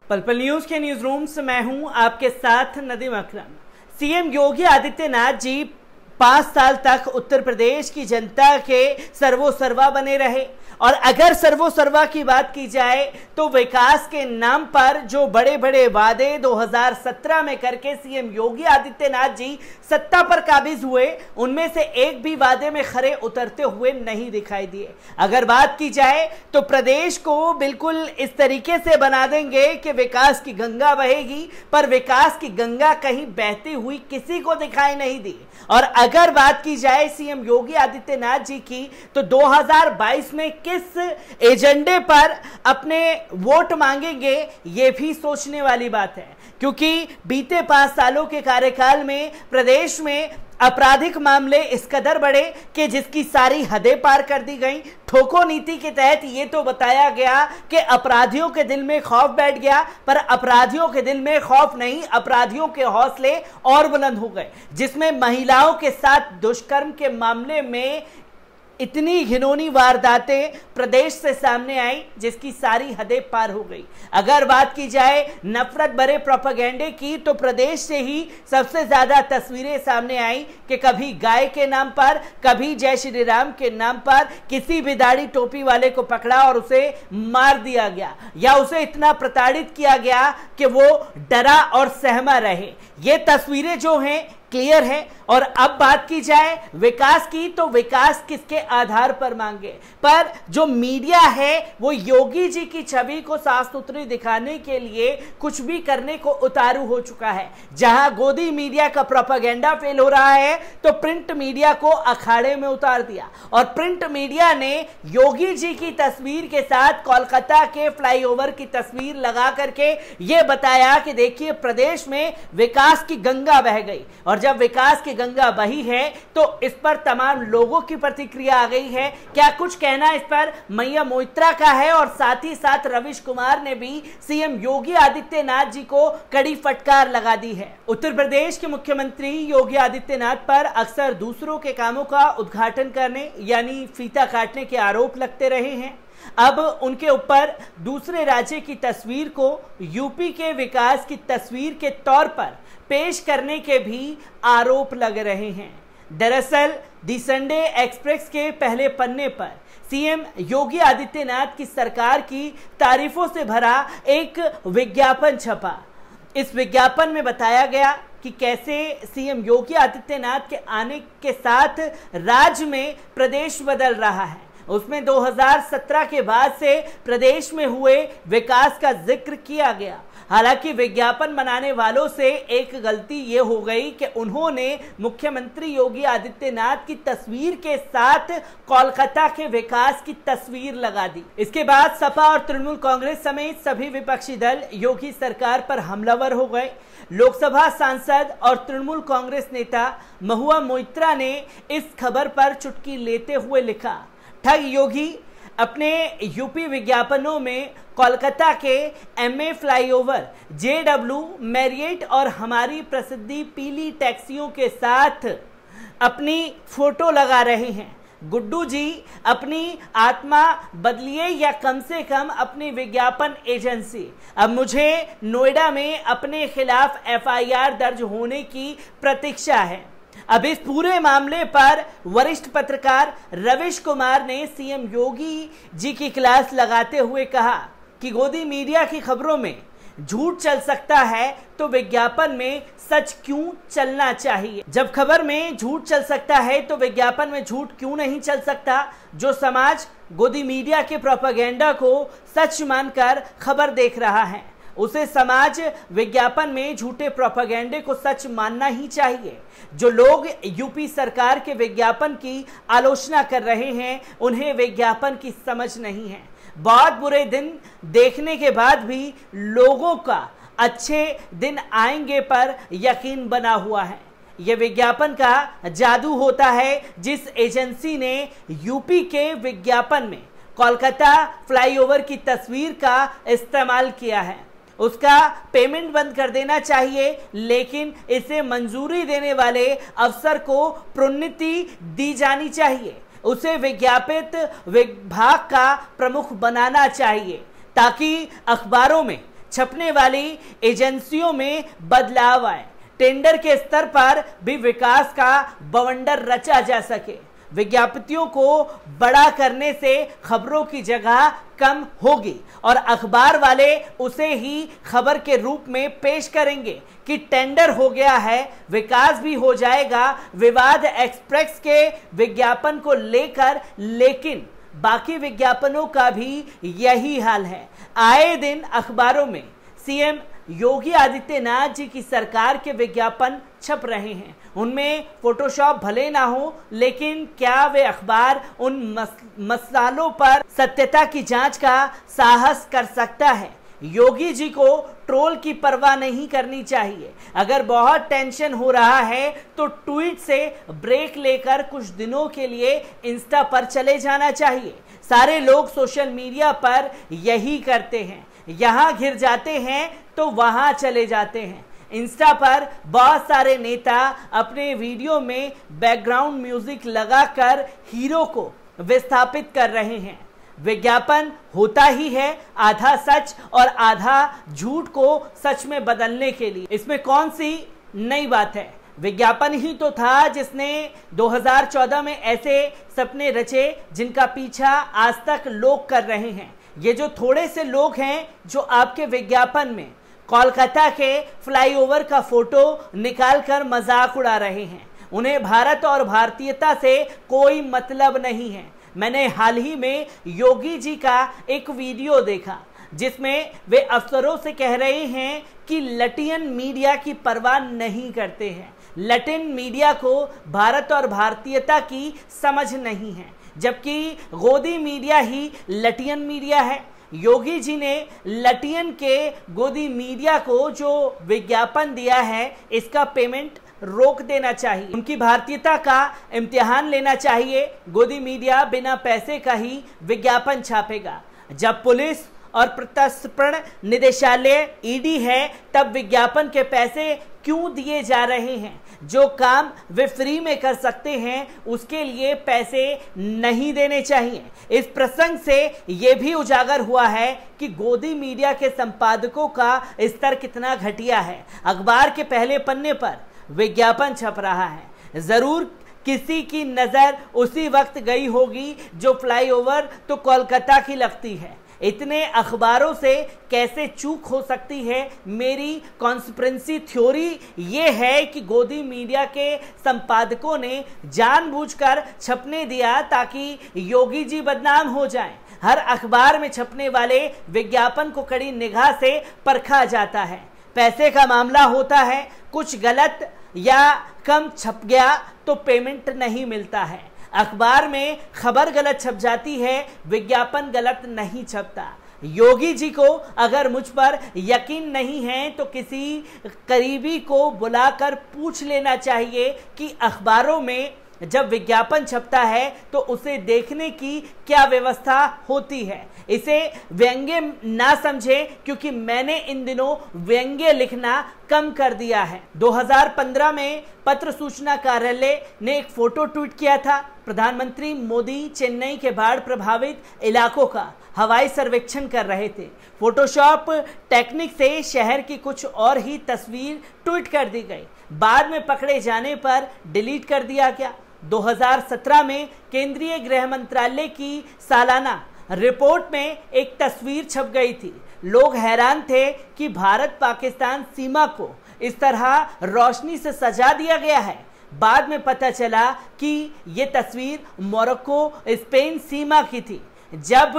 पल पल न्यूज के न्यूज रूम से मैं हूं आपके साथ नदीम अकरम। सीएम योगी आदित्यनाथ जी 5 साल तक उत्तर प्रदेश की जनता के सर्वोसर्वा बने रहे और अगर सर्वोसर्वा की बात की जाए तो विकास के नाम पर जो बड़े बड़े वादे 2017 में करके सीएम योगी आदित्यनाथ जी सत्ता पर काबिज हुए, उनमें से एक भी वादे में खरे उतरते हुए नहीं दिखाई दिए। अगर बात की जाए तो प्रदेश को बिल्कुल इस तरीके से बना देंगे कि विकास की गंगा बहेगी, पर विकास की गंगा कहीं बहती हुई किसी को दिखाई नहीं दी। और अगर बात की जाए सीएम योगी आदित्यनाथ जी की तो 2022 में किस एजेंडे पर अपने वोट मांगेंगे ये भी सोचने वाली बात है, क्योंकि बीते 5 सालों के कार्यकाल में प्रदेश में आपराधिक मामले इस कदर बढ़े कि जिसकी सारी हदें पार कर दी गई। ठोको नीति के तहत ये तो बताया गया कि अपराधियों के दिल में खौफ बैठ गया, पर अपराधियों के दिल में खौफ नहीं, अपराधियों के हौसले और बुलंद हो गए, जिसमें महिलाओं के साथ दुष्कर्म के मामले में इतनी घिनौनी वारदातें प्रदेश से सामने आई जिसकी सारी हदें पार हो गई। अगर बात की जाए नफरत भरे प्रोपेगेंडे की तो प्रदेश से ही सबसे ज्यादा तस्वीरें सामने आई कि कभी गाय के नाम पर, कभी जय श्री राम के नाम पर किसी भी दाढ़ी टोपी वाले को पकड़ा और उसे मार दिया गया या उसे इतना प्रताड़ित किया गया कि वो डरा और सहमा रहे। ये तस्वीरें जो हैं क्लियर है। और अब बात की जाए विकास की तो विकास किसके आधार पर मांगे, पर जो मीडिया है वो योगी जी की छवि को साफ सुथरी दिखाने के लिए कुछ भी करने को उतारू हो चुका है। जहां गोदी मीडिया का प्रोपेगेंडा फेल हो रहा है तो प्रिंट मीडिया को अखाड़े में उतार दिया और प्रिंट मीडिया ने योगी जी की तस्वीर के साथ कोलकाता के फ्लाईओवर की तस्वीर लगा करके ये बताया कि देखिए प्रदेश में विकास की गंगा बह गई। और जब विकास की गंगा बही है तो इस पर तमाम लोगों की प्रतिक्रिया आ गई है। क्या कुछ कहना इस पर मैया मोइत्रा का है और साथ ही साथ रविश कुमार ने भी सीएम योगी आदित्यनाथ जी को कड़ी फटकार लगा दी है। उत्तर प्रदेश के मुख्यमंत्री योगी आदित्यनाथ पर अक्सर दूसरों के कामों का उद्घाटन करने यानी फीता काटने के आरोप लगते रहे हैं। अब उनके ऊपर दूसरे राज्य की तस्वीर को यूपी के विकास की तस्वीर के तौर पर पेश करने के भी आरोप लग रहे हैं। दरअसल दी संडे एक्सप्रेस के पहले पन्ने पर सीएम योगी आदित्यनाथ की सरकार की तारीफों से भरा एक विज्ञापन छपा। इस विज्ञापन में बताया गया कि कैसे सीएम योगी आदित्यनाथ के आने के साथ राज्य में प्रदेश बदल रहा है। उसमें 2017 के बाद से प्रदेश में हुए विकास का जिक्र किया गया। हालांकि विज्ञापन बनाने वालों से एक गलती ये हो गई कि उन्होंने मुख्यमंत्री योगी आदित्यनाथ की तस्वीर के साथ कोलकाता के विकास की तस्वीर लगा दी। इसके बाद सपा और तृणमूल कांग्रेस समेत सभी विपक्षी दल योगी सरकार पर हमलावर हो गए। लोकसभा सांसद और तृणमूल कांग्रेस नेता महुआ मोइत्रा ने इस खबर पर चुटकी लेते हुए लिखा, ठग योगी अपने यूपी विज्ञापनों में कोलकाता के एमए फ्लाईओवर, जेडब्ल्यू, मैरियट और हमारी प्रसिद्धि पीली टैक्सियों के साथ अपनी फोटो लगा रहे हैं। गुड्डू जी अपनी आत्मा बदलिए या कम से कम अपनी विज्ञापन एजेंसी। अब मुझे नोएडा में अपने खिलाफ एफआईआर दर्ज होने की प्रतीक्षा है। अब इस पूरे मामले पर वरिष्ठ पत्रकार रविश कुमार ने सीएम योगी जी की क्लास लगाते हुए कहा कि गोदी मीडिया की खबरों में झूठ चल सकता है तो विज्ञापन में सच क्यों चलना चाहिए। जब खबर में झूठ चल सकता है तो विज्ञापन में झूठ क्यों नहीं चल सकता। जो समाज गोदी मीडिया के प्रोपेगेंडा को सच मानकर खबर देख रहा है उसे समाज विज्ञापन में झूठे प्रोपेगेंडे को सच मानना ही चाहिए। जो लोग यूपी सरकार के विज्ञापन की आलोचना कर रहे हैं उन्हें विज्ञापन की समझ नहीं है। बहुत बुरे दिन देखने के बाद भी लोगों का अच्छे दिन आएंगे पर यकीन बना हुआ है। यह विज्ञापन का जादू होता है। जिस एजेंसी ने यूपी के विज्ञापन में कोलकाता फ्लाईओवर की तस्वीर का इस्तेमाल किया है उसका पेमेंट बंद कर देना चाहिए, लेकिन इसे मंजूरी देने वाले अफसर को प्रोन्नति दी जानी चाहिए। उसे विज्ञापित विभाग का प्रमुख बनाना चाहिए ताकि अखबारों में छपने वाली एजेंसियों में बदलाव आए, टेंडर के स्तर पर भी विकास का बवंडर रचा जा सके। विज्ञापतियों को बड़ा करने से खबरों की जगह कम होगी और अखबार वाले उसे ही खबर के रूप में पेश करेंगे कि टेंडर हो गया है, विकास भी हो जाएगा विवाद एक्सप्रेस के विज्ञापन को लेकर। लेकिन बाकी विज्ञापनों का भी यही हाल है। आए दिन अखबारों में सीएम योगी आदित्यनाथ जी की सरकार के विज्ञापन छप रहे हैं। उनमें फोटोशॉप भले ना हो, लेकिन क्या वे अखबार उन मसालों पर सत्यता की जांच का साहस कर सकता है? योगी जी को ट्रोल की परवाह नहीं करनी चाहिए। अगर बहुत टेंशन हो रहा है तो ट्वीट से ब्रेक लेकर कुछ दिनों के लिए इंस्टा पर चले जाना चाहिए। सारे लोग सोशल मीडिया पर यही करते हैं, यहां घिर जाते हैं तो वहां चले जाते हैं। इंस्टा पर बहुत सारे नेता अपने वीडियो में बैकग्राउंड म्यूजिक लगाकर हीरो को विस्थापित कर रहे हैं। विज्ञापन होता ही है आधा सच और आधा झूठ को सच में बदलने के लिए। इसमें कौन सी नई बात है? विज्ञापन ही तो था जिसने 2014 में ऐसे सपने रचे जिनका पीछा आज तक लोग कर रहे हैं। ये जो थोड़े से लोग हैं जो आपके विज्ञापन में कोलकाता के फ्लाईओवर का फोटो निकालकर मजाक उड़ा रहे हैं, उन्हें भारत और भारतीयता से कोई मतलब नहीं है। मैंने हाल ही में योगी जी का एक वीडियो देखा जिसमें वे अफसरों से कह रहे हैं कि लटियन मीडिया की परवाह नहीं करते हैं। लटिन मीडिया को भारत और भारतीयता की समझ नहीं है, जबकि गोदी मीडिया ही लटियन मीडिया है। योगी जी ने लटियन के गोदी मीडिया को जो विज्ञापन दिया है, इसका पेमेंट रोक देना चाहिए। उनकी भारतीयता का इम्तिहान लेना चाहिए। गोदी मीडिया बिना पैसे का ही विज्ञापन छापेगा। जब पुलिस और प्रत्यर्पण निदेशालय ईडी है, तब विज्ञापन के पैसे क्यों दिए जा रहे हैं? जो काम वे फ्री में कर सकते हैं उसके लिए पैसे नहीं देने चाहिए। इस प्रसंग से यह भी उजागर हुआ है कि गोदी मीडिया के संपादकों का स्तर कितना घटिया है। अखबार के पहले पन्ने पर विज्ञापन छप रहा है। जरूर किसी की नजर उसी वक्त गई होगी जो फ्लाईओवर तो कोलकाता की लगती है। इतने अखबारों से कैसे चूक हो सकती है? मेरी कॉन्स्पिरेसी थ्योरी ये है कि गोदी मीडिया के संपादकों ने जानबूझकर छपने दिया ताकि योगी जी बदनाम हो जाएं। हर अखबार में छपने वाले विज्ञापन को कड़ी निगाह से परखा जाता है। पैसे का मामला होता है, कुछ गलत या कम छप गया तो पेमेंट नहीं मिलता है। अखबार में खबर गलत छप जाती है, विज्ञापन गलत नहीं छपता। योगी जी को अगर मुझ पर यकीन नहीं है तो किसी करीबी को बुलाकर पूछ लेना चाहिए कि अखबारों में जब विज्ञापन छपता है तो उसे देखने की क्या व्यवस्था होती है। इसे व्यंग्य ना समझे, क्योंकि मैंने इन दिनों व्यंग्य लिखना कम कर दिया है। 2015 में पत्र सूचना कार्यालय ने एक फोटो ट्वीट किया था। प्रधानमंत्री मोदी चेन्नई के बाढ़ प्रभावित इलाकों का हवाई सर्वेक्षण कर रहे थे। फोटोशॉप टेक्निक से शहर की कुछ और ही तस्वीर ट्वीट कर दी गई, बाद में पकड़े जाने पर डिलीट कर दिया गया। 2017 में केंद्रीय गृह मंत्रालय की सालाना रिपोर्ट में एक तस्वीर छप गई थी। लोग हैरान थे कि भारत पाकिस्तान सीमा को इस तरह रोशनी से सजा दिया गया है। बाद में पता चला कि ये तस्वीर मोरक्को स्पेन सीमा की थी। जब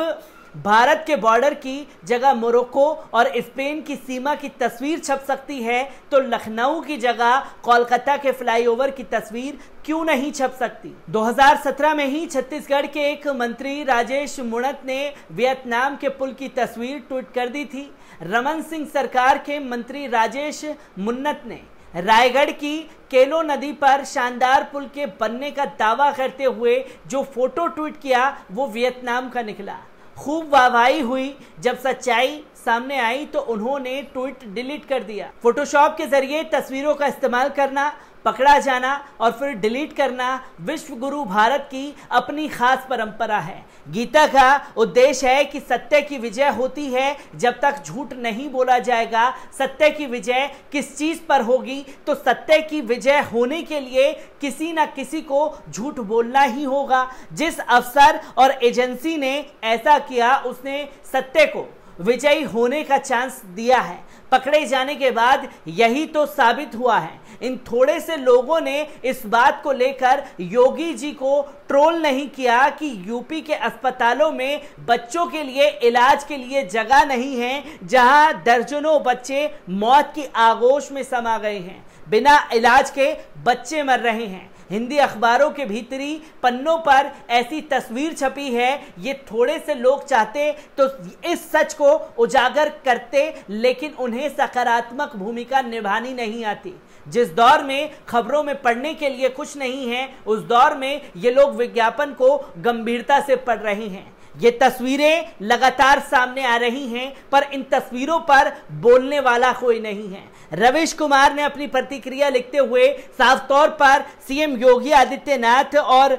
भारत के बॉर्डर की जगह मोरक्को और स्पेन की सीमा की तस्वीर छप सकती है तो लखनऊ की जगह कोलकाता के फ्लाईओवर की तस्वीर क्यों नहीं छप सकती? 2017 में ही छत्तीसगढ़ के एक मंत्री राजेश मुणत ने वियतनाम के पुल की तस्वीर ट्वीट कर दी थी। रमन सिंह सरकार के मंत्री राजेश मुन्नत ने रायगढ़ की केलो नदी पर शानदार पुल के बनने का दावा करते हुए जो फोटो ट्वीट किया वो वियतनाम का निकला। खूब वाहवाही हुई। जब सच्चाई सामने आई तो उन्होंने ट्वीट डिलीट कर दिया। फोटोशॉप के जरिए तस्वीरों का इस्तेमाल करना पकड़ा जाना और फिर डिलीट करना विश्व गुरु भारत की अपनी खास परंपरा है। गीता का उद्देश्य है कि सत्य की विजय होती है जब तक झूठ नहीं बोला जाएगा। सत्य की विजय किस चीज पर होगी? तो सत्य की विजय होने के लिए किसी ना किसी को झूठ बोलना ही होगा। जिस अफसर और एजेंसी ने ऐसा किया उसने सत्य को विजयी होने का चांस दिया है। पकड़े जाने के बाद यही तो साबित हुआ है। इन थोड़े से लोगों ने इस बात को लेकर योगी जी को ट्रोल नहीं किया कि यूपी के अस्पतालों में बच्चों के लिए इलाज के लिए जगह नहीं है, जहां दर्जनों बच्चे मौत की आगोश में समा गए हैं। बिना इलाज के बच्चे मर रहे हैं। हिंदी अखबारों के भीतरी पन्नों पर ऐसी तस्वीर छपी है। ये थोड़े से लोग चाहते तो इस सच को उजागर करते, लेकिन उन्हें सकारात्मक भूमिका निभानी नहीं आती। जिस दौर में खबरों में पढ़ने के लिए कुछ नहीं है, उस दौर में ये लोग विज्ञापन को गंभीरता से पढ़ रहे हैं। ये तस्वीरें लगातार सामने आ रही हैं, पर इन तस्वीरों पर बोलने वाला कोई नहीं है। रवीश कुमार ने अपनी प्रतिक्रिया लिखते हुए साफ तौर पर सीएम योगी आदित्यनाथ और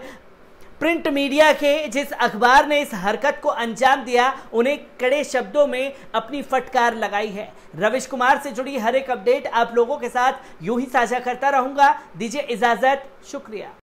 प्रिंट मीडिया के जिस अखबार ने इस हरकत को अंजाम दिया, उन्हें कड़े शब्दों में अपनी फटकार लगाई है। रवीश कुमार से जुड़ी हर एक अपडेट आप लोगों के साथ यूं ही साझा करता रहूंगा। दीजिए इजाजत, शुक्रिया।